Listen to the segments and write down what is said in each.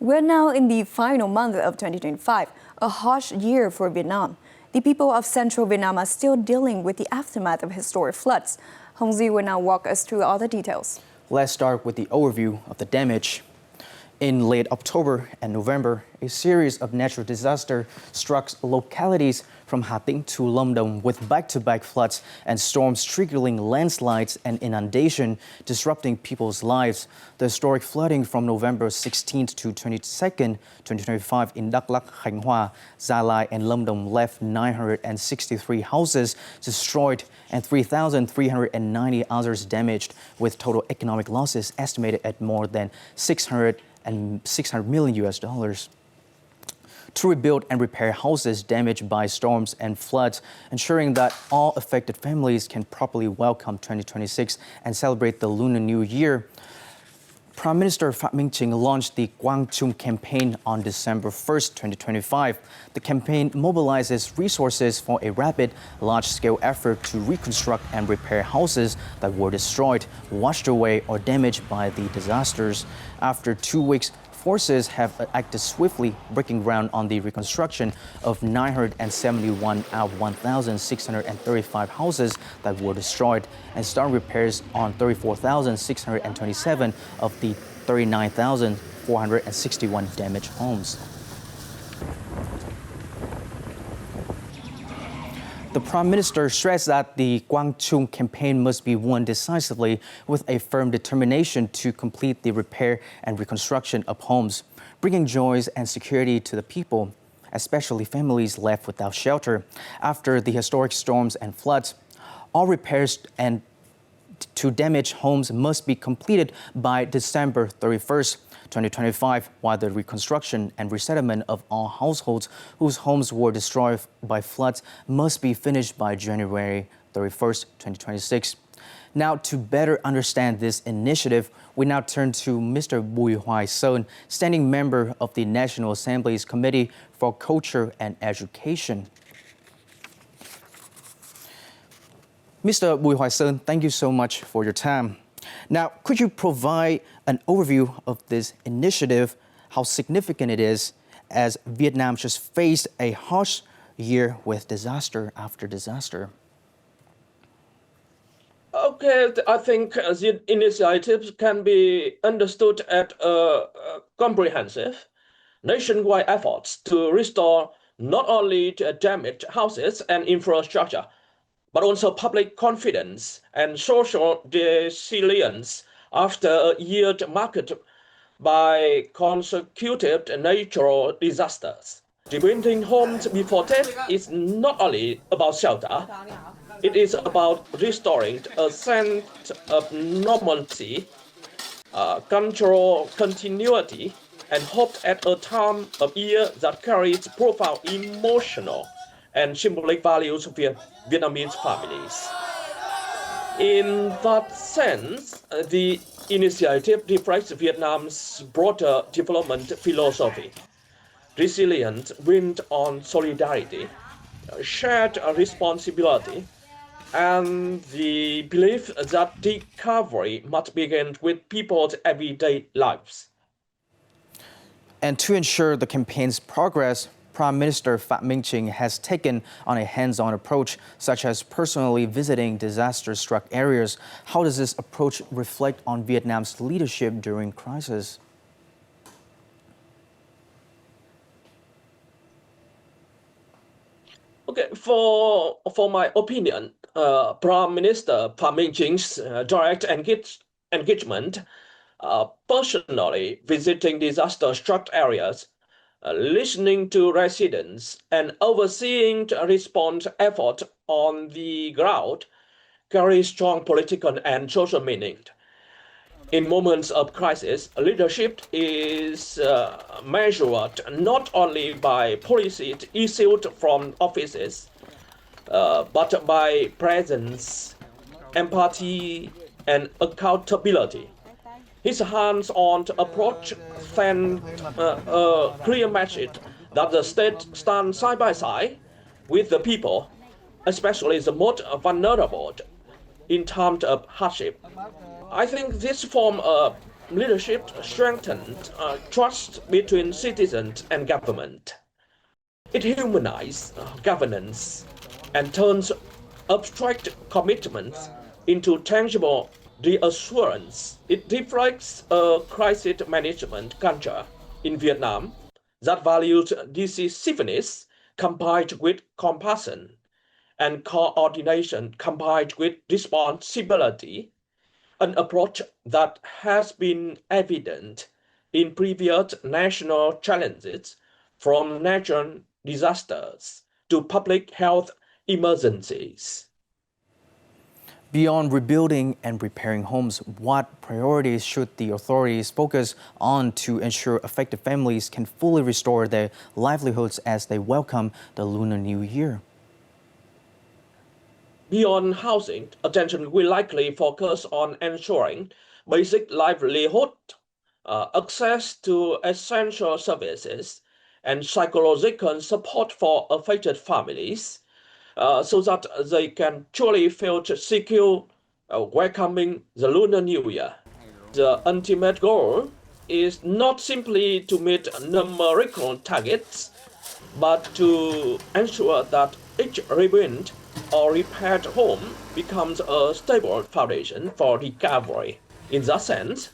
We're now in the final month of 2025, a harsh year for Vietnam. The people of central Vietnam are still dealing with the aftermath of historic floods. Hong Zi will now walk us through all the details. Let's start with the overview of the damage. In late October and November, a series of natural disasters struck localities from Ha Tinh to Lam Dong with back-to-back floods and storms triggering landslides and inundation, disrupting people's lives. The historic flooding from November 16th to 22nd, 2025 in Đắk Lắk, Khánh Hòa, Gia Lai and Lam Dong left 963 houses destroyed and 3,390 others damaged, with total economic losses estimated at more than $600 million US. To rebuild and repair houses damaged by storms and floods, ensuring that all affected families can properly welcome 2026 and celebrate the Lunar New Year. Prime Minister Phạm Minh Chính launched the Quang Trung Campaign on December 1st, 2025. The campaign mobilizes resources for a rapid, large-scale effort to reconstruct and repair houses that were destroyed, washed away, or damaged by the disasters. After 2 weeks, forces have acted swiftly, breaking ground on the reconstruction of 971 out of 1,635 houses that were destroyed and started repairs on 34,627 of the 39,461 damaged homes. The Prime Minister stressed that the Quang Trung campaign must be won decisively with a firm determination to complete the repair and reconstruction of homes, bringing joys and security to the people, especially families left without shelter. After the historic storms and floods, all repairs and to damaged homes must be completed by December 31st, 2025, while the reconstruction and resettlement of all households whose homes were destroyed by floods must be finished by January 31st, 2026. Now, to better understand this initiative, we now turn to Mr. Bùi Hoài Sơn, standing member of the National Assembly's Committee for Culture and Education. Mr. Bùi Hoài Sơn, thank you so much for your time. Now, could you provide an overview of this initiative, how significant it is, as Vietnam just faced a harsh year with disaster after disaster? Okay, I think the initiatives can be understood as comprehensive nationwide efforts to restore not only damaged houses and infrastructure, but also public confidence and social resilience after a year marked by consecutive natural disasters. Rebuilding homes before death is not only about shelter, it is about restoring a sense of normalcy, cultural continuity, and hope at a time of year that carries profound emotional and symbolic values of Vietnamese families. In that sense, the initiative reflects Vietnam's broader development philosophy, resilience built on solidarity, shared responsibility, and the belief that recovery must begin with people's everyday lives. And to ensure the campaign's progress, Prime Minister Phạm Minh Chính has taken on a hands-on approach, such as personally visiting disaster-struck areas. How does this approach reflect on Vietnam's leadership during crisis? Okay, for my opinion, Prime Minister Phạm Minh Chính direct engagement, personally visiting disaster-struck areas, listening to residents, and overseeing response efforts on the ground carry strong political and social meaning. In moments of crisis, leadership is measured not only by policies issued from offices, but by presence, empathy, and accountability. His hands-on approach sent a clear message that the state stands side by side with the people, especially the most vulnerable, in times of hardship. I think this forms a leadership strengthened trust between citizens and government. It humanizes governance and turns abstract commitments into tangible reassurance. It reflects a crisis management culture in Vietnam that values decisiveness combined with compassion and coordination combined with responsibility, an approach that has been evident in previous national challenges, from natural disasters to public health emergencies. Beyond rebuilding and repairing homes, what priorities should the authorities focus on to ensure affected families can fully restore their livelihoods as they welcome the Lunar New Year? Beyond housing, attention will likely focus on ensuring basic livelihood, access to essential services, and psychological support for affected families, so that they can truly feel secure welcoming the Lunar New Year. The ultimate goal is not simply to meet numerical targets, but to ensure that each rebuilt or repaired home becomes a stable foundation for recovery. In that sense,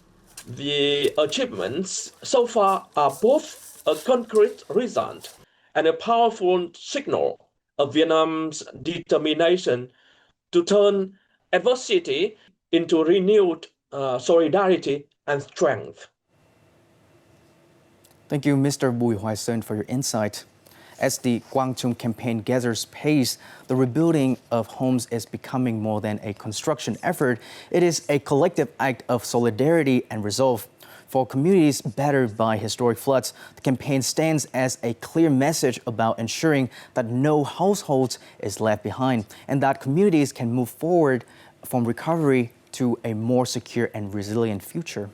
the achievements so far are both a concrete result and a powerful signal of Vietnam's determination to turn adversity into renewed solidarity and strength. Thank you, Mr. Bùi Hoài Sơn, for your insight. As the Quang Trung Campaign gathers pace, the rebuilding of homes is becoming more than a construction effort. It is a collective act of solidarity and resolve. For communities battered by historic floods, the campaign stands as a clear message about ensuring that no household is left behind and that communities can move forward from recovery to a more secure and resilient future.